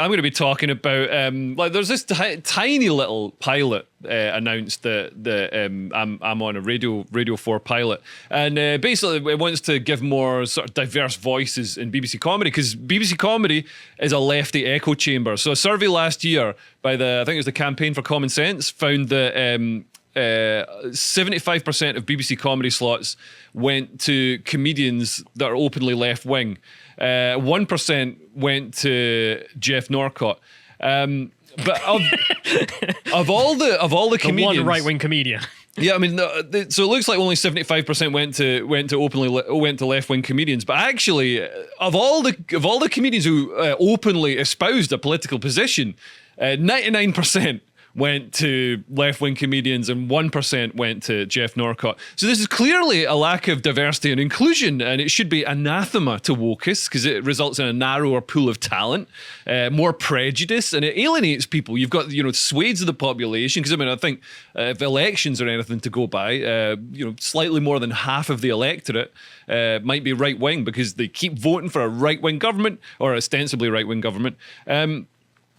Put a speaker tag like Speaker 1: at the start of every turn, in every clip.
Speaker 1: going to be talking about like there's this tiny little pilot announced that I'm on a Radio 4 pilot, and basically it wants to give more sort of diverse voices in BBC Comedy, because BBC Comedy is a lefty echo chamber. So a survey last year by I think it was the Campaign for Common Sense, found that 75% of BBC Comedy slots went to comedians that are openly left wing. 1% went to Jeff Norcott. But of all the comedians,
Speaker 2: one right wing comedian.
Speaker 1: Yeah, I mean, so it looks like only 75% went to left wing comedians. But actually, of all the comedians who openly espoused a political position, 99% went to left-wing comedians and 1% went to Jeff Norcott. So this is clearly a lack of diversity and inclusion, and it should be anathema to wokists, because it results in a narrower pool of talent, more prejudice, and it alienates people. You've got, swathes of the population, because I think if elections are anything to go by, slightly more than half of the electorate might be right-wing, because they keep voting for a right-wing government, or ostensibly right-wing government.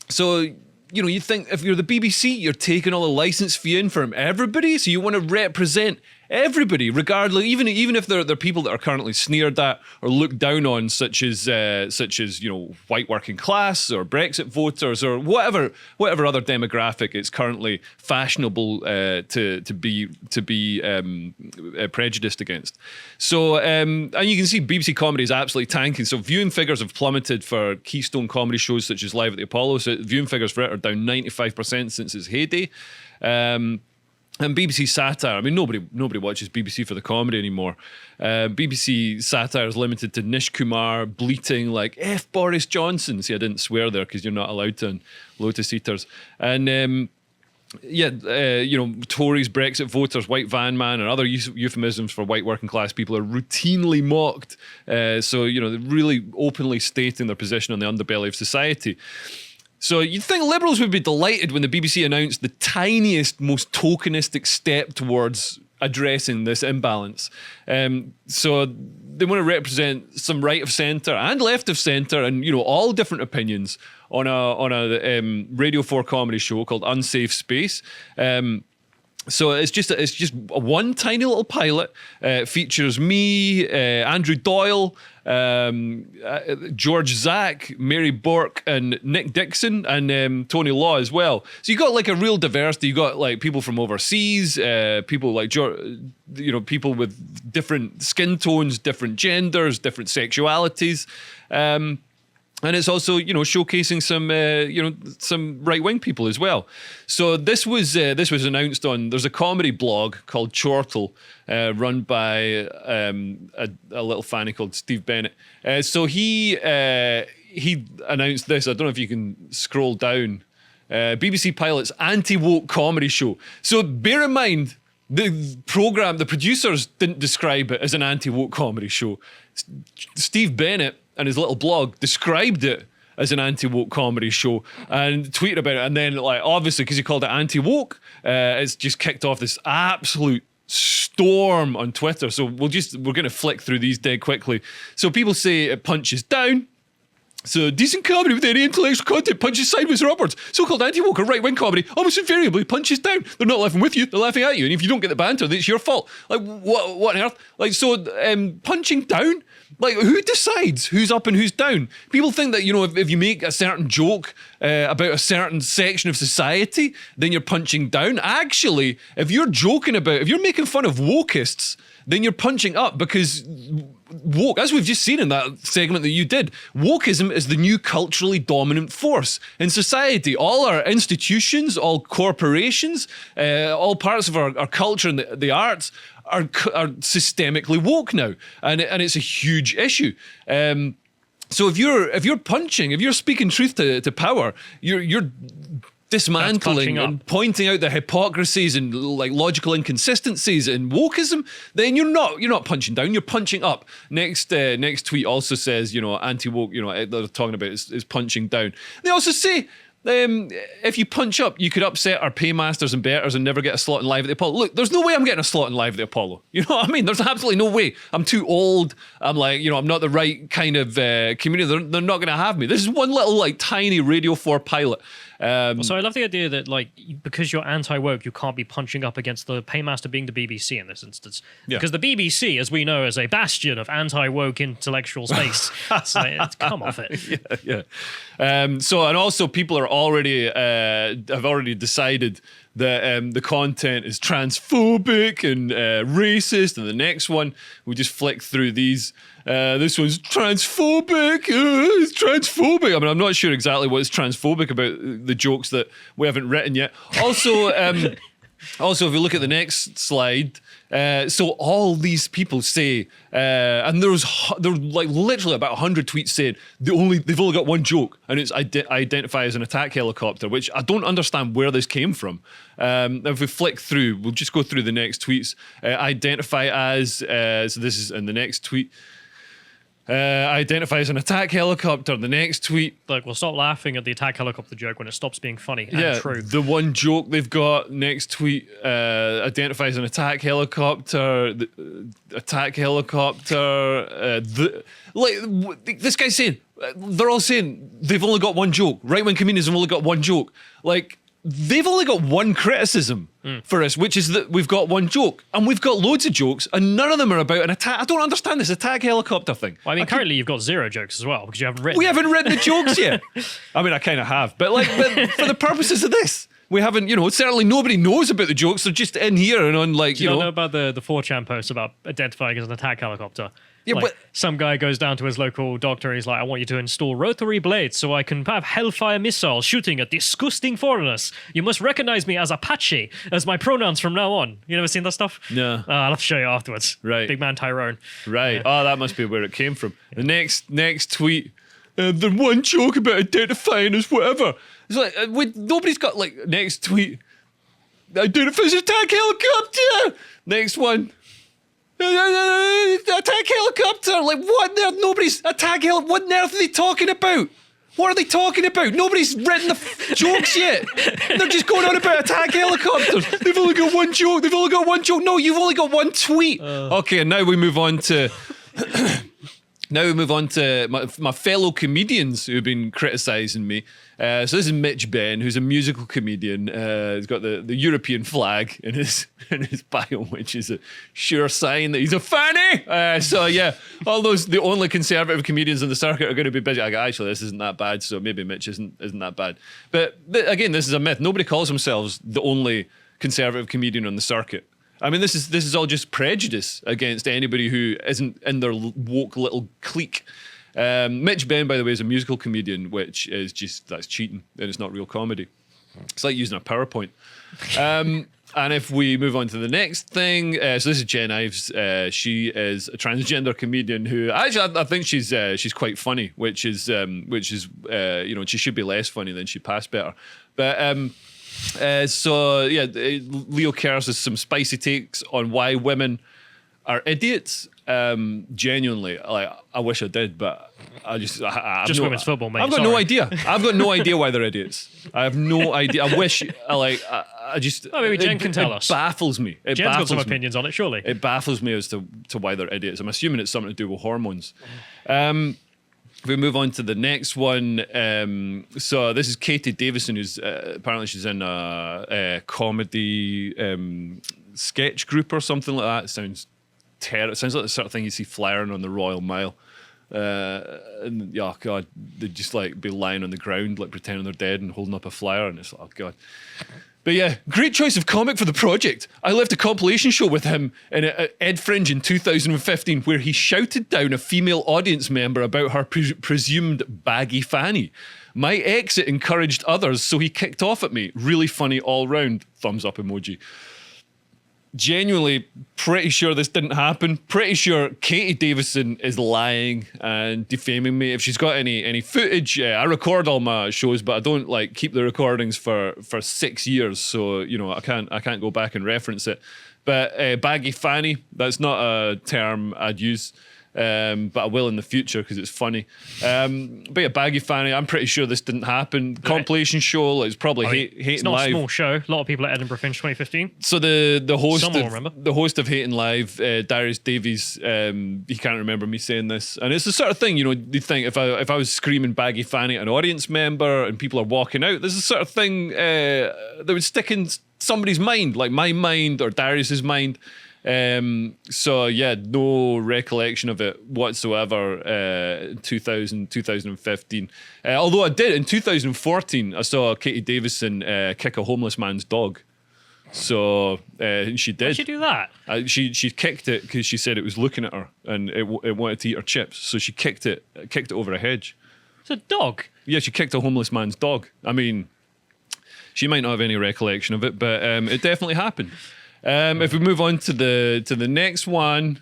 Speaker 1: So you think if you're the BBC, you're taking all the license fee in from everybody, so you want to represent everybody, regardless, even if they're people that are currently sneered at or looked down on, such as white working class or Brexit voters or whatever other demographic it's currently fashionable to be prejudiced against. So and you can see BBC Comedy is absolutely tanking. So viewing figures have plummeted for keystone comedy shows such as Live at the Apollo. So viewing figures for it are down 95% since its heyday. And BBC satire, I mean, nobody watches BBC for the comedy anymore. BBC satire is limited to Nish Kumar bleating like F Boris Johnson. See, I didn't swear there because you're not allowed to on Lotus Eaters. And Tories, Brexit voters, white van man, and other euphemisms for white working class people are routinely mocked. So they're really openly stating their position on the underbelly of society. So you'd think Liberals would be delighted when the BBC announced the tiniest, most tokenistic step towards addressing this imbalance. So they want to represent some right of centre and left of centre, and all different opinions on a Radio 4 comedy show called Unsafe Space. So it's just a one tiny little pilot. Features me, Andrew Doyle, George Zack, Mary Bork, and Nick Dixon, and Tony Law as well. So you got like a real diversity. You got like people from overseas, people like people with different skin tones, different genders, different sexualities. And it's also, showcasing some right-wing people as well. So this was announced on. There's a comedy blog called Chortle, run by a little fanny called Steve Bennett. So he announced this. I don't know if you can scroll down. BBC Pilot's anti-woke comedy show. So bear in mind, the producers didn't describe it as an anti-woke comedy show. Steve Bennett and his little blog described it as an anti-woke comedy show and tweeted about it, and then obviously because he called it anti-woke, it's just kicked off this absolute storm on Twitter. So we're going to flick through these dead quickly. So people say it punches down. So decent comedy with any intellectual content punches sideways or upwards. So-called anti-woke or right-wing comedy almost invariably punches down. They're not laughing with you, they're laughing at you. And if you don't get the banter, then it's your fault. Like, what on earth? Punching down? Like, who decides who's up and who's down? People think that, if you make a certain joke about a certain section of society, then you're punching down. Actually, if you're making fun of wokists, then you're punching up, because woke, as we've just seen in that segment that you did, wokeism is the new culturally dominant force in society. All our institutions, all corporations, all parts of our culture and the arts are systemically woke now, and it's a huge issue. So if you're speaking truth to power, you're dismantling and pointing out the hypocrisies and logical inconsistencies in wokeism, then you're not punching down, you're punching up. Next tweet also says, anti-woke, they're talking about is punching down. They also say if you punch up, you could upset our paymasters and betters and never get a slot in live at the Apollo. Look, there's no way I'm getting a slot in live at the Apollo. You know what I mean? There's absolutely no way. I'm too old. I'm like, I'm not the right kind of community. They're not going to have me. This is one little like tiny Radio 4 pilot.
Speaker 2: So I love the idea that like because you're anti-woke, you can't be punching up against the paymaster being the BBC in this instance. Yeah. Because the BBC, as we know, is a bastion of anti-woke intellectual space. So come off it.
Speaker 1: Yeah. So and also people are already have already decided that the content is transphobic and racist, and the next one we just flick through these. This one's transphobic. It's transphobic. I mean, I'm not sure exactly what is transphobic about the jokes that we haven't written yet. Also, also, if we look at the next slide, so all these people say, and there like literally about 100 tweets saying they've only got one joke, and it's identify as an attack helicopter, which I don't understand where this came from. If we flick through, we'll just go through the next tweets. Identify as so this is in the next tweet. Identify as an attack helicopter. The next tweet.
Speaker 2: Like, we'll stop laughing at the attack helicopter joke when it stops being funny and true.
Speaker 1: The one joke they've got. Next tweet. Identify as an attack helicopter. Attack helicopter. This guy's saying, they're all saying they've only got one joke. Right-wing communities have only got one joke. Like, they've only got one criticism for us, which is that we've got one joke, and we've got loads of jokes, and none of them are about an attack. I don't understand this attack helicopter thing.
Speaker 2: Well, I mean, currently you've got 0 jokes as well because you haven't written.
Speaker 1: We haven't written the jokes yet. I mean, I kind of have, but for the purposes of this, we haven't. Certainly nobody knows about the jokes. They're just in here and on like.
Speaker 2: Do you know about the 4chan post about identifying as an attack helicopter?
Speaker 1: Yeah,
Speaker 2: like, some guy goes down to his local doctor and he's like, I want you to install rotary blades so I can have hellfire missiles shooting at disgusting foreigners. You must recognize me as Apache, as my pronouns from now on. You never seen that stuff?
Speaker 1: No.
Speaker 2: I'll have to show you afterwards.
Speaker 1: Right.
Speaker 2: Big man Tyrone.
Speaker 1: Right. Yeah. Oh, that must be where it came from. The next tweet, the one joke about identifying as whatever. It's like, nobody's got like, next tweet, identify as attack helicopter. Next one. Attack helicopter, like what? Nobody's attack hell. What on earth are they talking about? What are they talking about? Nobody's written the jokes yet. They're just going on about attack helicopters. They've only got one joke. They've only got one joke. No, you've only got one tweet. Okay, and now we move on to. Now we move on to my fellow comedians who've been criticising me. So this is Mitch Ben, who's a musical comedian. He's got the European flag in his bio, which is a sure sign that he's a fanny. So yeah, all those the only conservative comedians in the circuit are going to be busy. Actually, this isn't that bad. So maybe Mitch isn't that bad. But again, this is a myth. Nobody calls themselves the only conservative comedian on the circuit. I mean, this is all just prejudice against anybody who isn't in their woke little clique. Mitch Ben, by the way, is a musical comedian, which is that's cheating and it's not real comedy. It's like using a PowerPoint. And if we move on to the next thing, so this is Jen Ives. She is a transgender comedian who actually I think she's quite funny, which is she should be less funny than she passed better, but. So yeah, Leo Kerrs has some spicy takes on why women are idiots. Genuinely, like I wish I did, but
Speaker 2: women's football, mate.
Speaker 1: I've got no idea. I've got no idea why they're idiots. I have no idea. I wish
Speaker 2: maybe Jen can tell us.
Speaker 1: It baffles me.
Speaker 2: Jen's got some opinions on it, surely.
Speaker 1: It baffles me as to why they're idiots. I'm assuming it's something to do with hormones. If we move on to the next one, so this is Katie Davidson, who's apparently she's in a comedy sketch group or something like that. It sounds terrible. It sounds like the sort of thing you see flying on the Royal Mile. And oh god, they'd just like be lying on the ground, like pretending they're dead and holding up a flyer, and it's like, oh god. But yeah, great choice of comic for the project. I left a compilation show with him in Ed Fringe in 2015 where he shouted down a female audience member about her presumed baggy fanny. My exit encouraged others, so he kicked off at me. Really funny all round. Thumbs up emoji. Genuinely pretty sure this didn't happen. Pretty sure Katie Davidson is lying and defaming me. If she's got any footage, I record all my shows, but I don't like keep the recordings for 6 years, so I can't go back and reference it. But baggy fanny, that's not a term I'd use. but I will in the future because it's funny. But yeah, Baggy Fanny, I'm pretty sure this didn't happen. Compilation show, like, it's probably Hating
Speaker 2: It's not
Speaker 1: Live.
Speaker 2: a small show. A lot of people at Edinburgh Fringe 2015.
Speaker 1: So the host
Speaker 2: Someone will
Speaker 1: of
Speaker 2: remember.
Speaker 1: the host of Hating Live, Darius Davies, he can't remember me saying this, and it's the sort of thing, you think if I was screaming Baggy Fanny at an audience member and people are walking out, this is the sort of thing that would stick in somebody's mind, like my mind or Darius's mind. So yeah, no recollection of it whatsoever. 2015. Although I did in 2014, I saw Katie Davidson kick a homeless man's dog. So she did.
Speaker 2: Why'd she do that?
Speaker 1: She kicked it because she said it was looking at her and it wanted to eat her chips. So she kicked it over a hedge.
Speaker 2: It's a dog.
Speaker 1: Yeah, she kicked a homeless man's dog. I mean, she might not have any recollection of it, but it definitely happened. If we move on to the next one,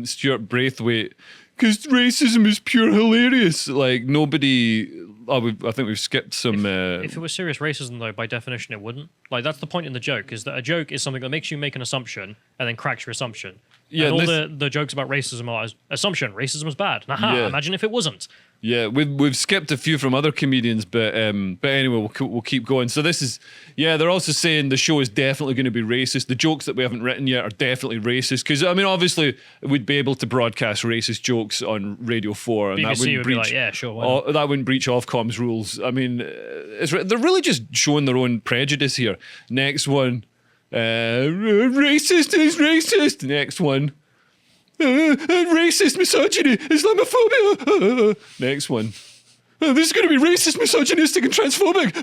Speaker 1: Stuart Braithwaite, because racism is pure hilarious. Like nobody, I think we've skipped some.
Speaker 2: If it was serious racism, though, by definition, it wouldn't. Like that's the point in the joke: is that a joke is something that makes you make an assumption and then cracks your assumption.
Speaker 1: Yeah,
Speaker 2: and all the jokes about racism are assumption. Racism is bad. Aha!
Speaker 1: Yeah.
Speaker 2: Imagine if it wasn't.
Speaker 1: Yeah, we've skipped a few from other comedians, but anyway, we'll keep going. So this is, yeah, they're also saying the show is definitely going to be racist. The jokes that we haven't written yet are definitely racist because I mean, obviously, we'd be able to broadcast racist jokes on Radio 4, and
Speaker 2: BBC
Speaker 1: that wouldn't
Speaker 2: would
Speaker 1: breach.
Speaker 2: be like, yeah, sure. Why not?
Speaker 1: That wouldn't breach Ofcom's rules. I mean, they're really just showing their own prejudice here. Next one, racist is racist. Next one. Racist, misogyny, Islamophobia. Next one. This is going to be racist, misogynistic, and transphobic.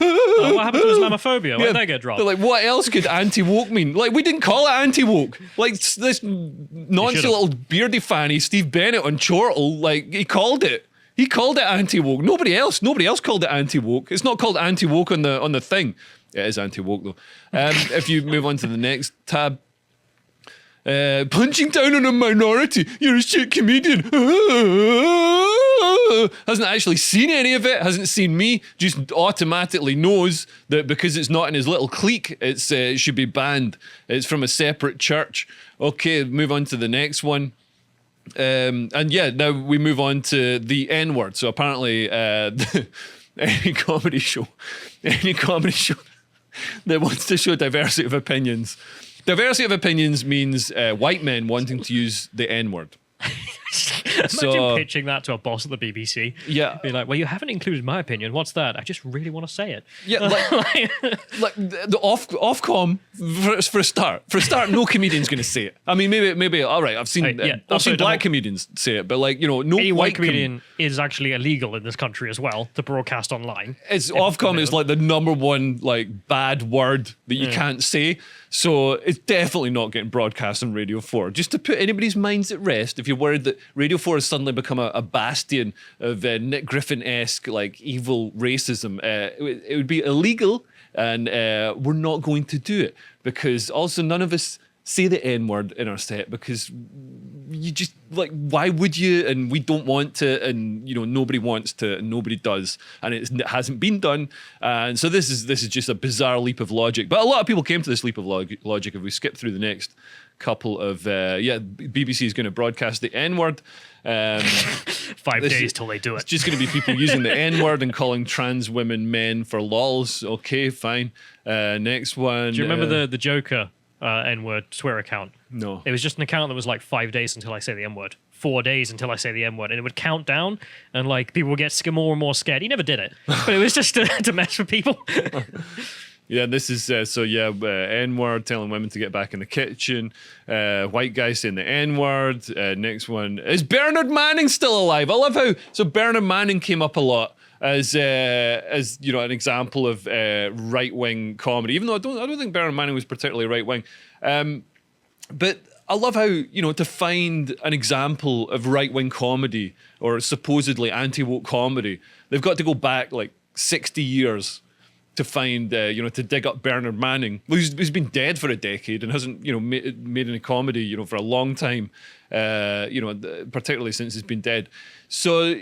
Speaker 2: What happened to Islamophobia? Why did they get dropped?
Speaker 1: They're like, what else could anti-woke mean? Like, we didn't call it anti-woke. Like, this noncy little beardy fanny, Steve Bennett on Chortle, like, he called it. He called it anti-woke. Nobody else called it anti-woke. It's not called anti-woke on the thing. It is anti-woke, though. If you move on to the next tab. Punching down on a minority. You're a shit comedian. Hasn't actually seen any of it. Hasn't seen me. Just automatically knows that because it's not in his little clique, it should be banned. It's from a separate church. Okay, move on to the next one. And yeah, now we move on to the N-word. So apparently, any comedy show that wants to show diversity of opinions. Diversity of opinions means white men wanting to use the N-word.
Speaker 2: Imagine pitching that to a boss at the BBC.
Speaker 1: Yeah.
Speaker 2: Be like, well, you haven't included my opinion. What's that? I just really want to say it.
Speaker 1: Yeah, like the Ofcom, for a start, no comedian's going to say it. I mean, maybe all right, I've seen black comedians say it, but like, no
Speaker 2: any
Speaker 1: white
Speaker 2: comedian is actually illegal in this country as well to broadcast online.
Speaker 1: It's Ofcom is like the number one like bad word that you can't say. So it's definitely not getting broadcast on Radio 4. Just to put anybody's minds at rest, if you're worried that Radio 4 has suddenly become a bastion of Nick Griffin-esque like evil racism, it would be illegal, and we're not going to do it because also none of us say the N-word in our set because you just like, why would you? And we don't want to, and nobody wants to, and nobody does, and it hasn't been done. And so this is just a bizarre leap of logic. But a lot of people came to this leap of logic. If we skip through the next couple of BBC is going to broadcast the N-word.
Speaker 2: 5 days till they do it.
Speaker 1: It's just going to be people using the N-word and calling trans women men for lols. Okay, fine. Next one.
Speaker 2: Do you remember the Joker N-word Twitter account?
Speaker 1: No.
Speaker 2: It was just an account that was like 5 days until I say the N-word. 4 days until I say the N-word. And it would count down and like people would get more and more scared. He never did it. But it was just to mess with people.
Speaker 1: Yeah, this is, N-word, telling women to get back in the kitchen. White guy saying the N-word. Next one. Is Bernard Manning still alive? I love how, so Bernard Manning came up a lot as an example of right-wing comedy, even though I don't think Bernard Manning was particularly right-wing. But I love how, to find an example of right-wing comedy or supposedly anti-woke comedy, they've got to go back like 60 years to find, to dig up Bernard Manning. Well, he's been dead for a decade and hasn't, made any comedy, for a long time, particularly since he's been dead. So,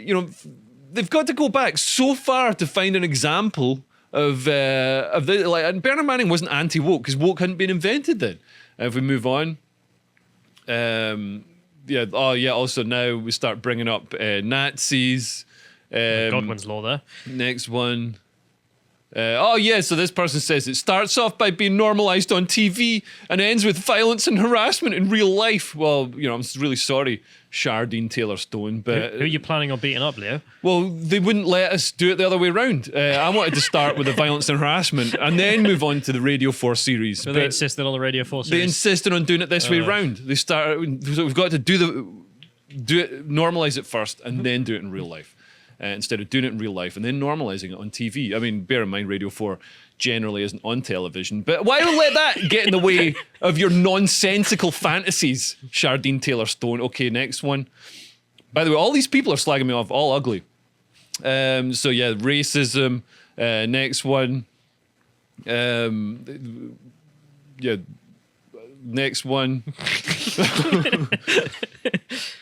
Speaker 1: they've got to go back so far to find an example of and Bernard Manning wasn't anti-woke because woke hadn't been invented then. If we move on, yeah. Oh, yeah. Also, now we start bringing up Nazis.
Speaker 2: Godwin's law there.
Speaker 1: Next one. So this person says it starts off by being normalized on TV and ends with violence and harassment in real life. Well, I'm really sorry, Shardin Taylor Stone, but
Speaker 2: Who are you planning on beating up, Leo?
Speaker 1: well, they wouldn't let us do it the other way around. I wanted to start with the violence and harassment and then move on to the Radio 4 series.
Speaker 2: So they insisted on the Radio 4
Speaker 1: They
Speaker 2: series.
Speaker 1: insisted on doing it this way round. They started. So we've got to do it, normalize it first, and then do it in real life. Instead of doing it in real life and then normalizing it on TV. I mean, bear in mind, Radio 4 generally isn't on television, but why let that get in the way of your nonsensical fantasies, Shardin Taylor Stone? Okay, next one. By the way, all these people are slagging me off, all ugly. So yeah, racism. Next one. Next one.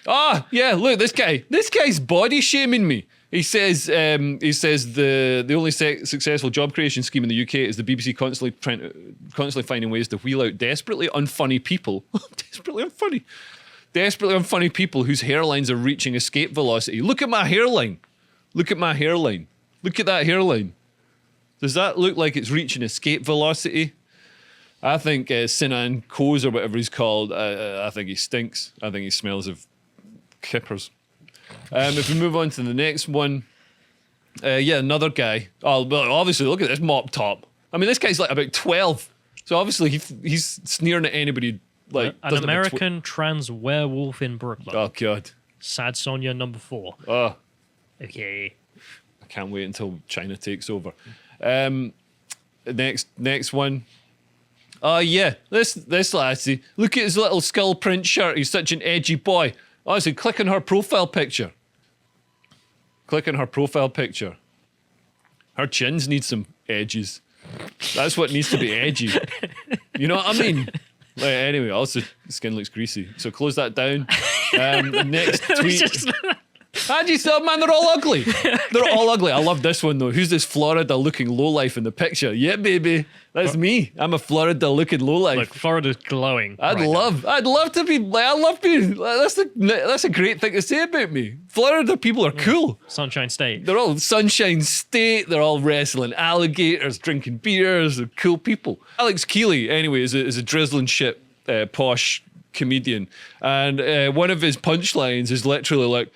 Speaker 1: Look, this guy. This guy's body shaming me. He says the only successful job creation scheme in the UK is the BBC constantly finding ways to wheel out desperately unfunny people. Desperately unfunny people whose hairlines are reaching escape velocity. Look at my hairline. Look at that hairline. Does that look like it's reaching escape velocity? I think Sinan Koz or whatever he's called, I think he stinks. I think he smells of kippers. If we move on to the next one, another guy. Oh, well, obviously, look at this mop top. I mean, this guy's like about 12. So obviously, he's sneering at anybody. Like
Speaker 2: an American trans werewolf in Brooklyn.
Speaker 1: Oh, God.
Speaker 2: Sad Sonia number 4.
Speaker 1: Oh.
Speaker 2: Okay.
Speaker 1: I can't wait until China takes over. Next one. Oh, yeah. This lassie. Look at his little skull print shirt. He's such an edgy boy. Honestly, click on her profile picture. Her chins need some edges. That's what needs to be edgy. You know what I mean? Like, anyway, also, skin looks greasy. So close that down. Next tweet. How do you say, man, they're all ugly. They're all ugly. I love this one, though. Who's this Florida-looking lowlife in the picture? Yeah, baby. That's me. I'm a Florida-looking lowlife.
Speaker 2: Look, Florida's glowing.
Speaker 1: I'd love to be. I love being. That's a great thing to say about me. Florida people are cool.
Speaker 2: Sunshine State.
Speaker 1: They're all Sunshine State. They're all wrestling alligators, drinking beers. They're cool people. Alex Keeley, anyway, is a drizzling shit posh comedian, and one of his punchlines is literally like,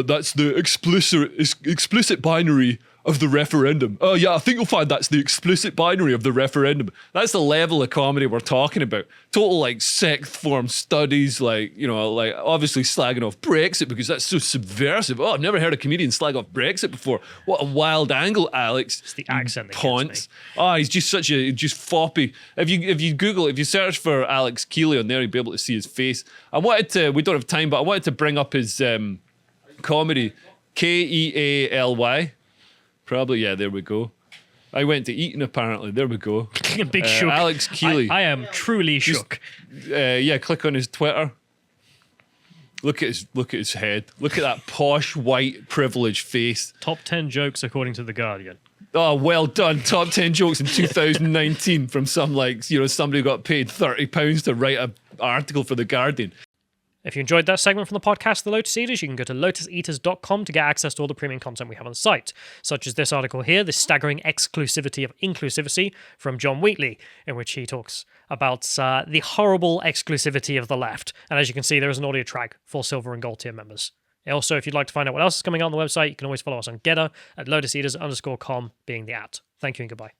Speaker 1: that's the explicit binary of the referendum. Oh yeah, I think you'll find that's the explicit binary of the referendum. That's the level of comedy we're talking about. Total like sixth form studies, like obviously slagging off Brexit because that's so subversive. Oh, I've never heard a comedian slag off Brexit before. What a wild angle, Alex.
Speaker 2: It's the accent that
Speaker 1: ponce.
Speaker 2: gets me.
Speaker 1: Oh, he's just such a foppy. If you search for Alex Keeley on there, you'll be able to see his face. We don't have time, but I wanted to bring up his comedy, Kealy. Probably, yeah, there we go. I went to Eton, apparently. There we go.
Speaker 2: Big shook.
Speaker 1: Alex Keeley.
Speaker 2: I am truly shook.
Speaker 1: Click on his Twitter. Look at his head. Look at that posh, white, privileged face.
Speaker 2: Top 10 jokes according to The Guardian.
Speaker 1: Oh, well done. Top 10 jokes in 2019 from somebody who got paid £30 to write an article for The Guardian.
Speaker 2: If you enjoyed that segment from the podcast, The Lotus Eaters, you can go to lotuseaters.com to get access to all the premium content we have on the site, such as this article here, The Staggering Exclusivity of Inclusivity from John Wheatley, in which he talks about the horrible exclusivity of the left. And as you can see, there is an audio track for silver and gold tier members. Also, if you'd like to find out what else is coming out on the website, you can always follow us on Getter at lotuseaters_com, being the @. Thank you and goodbye.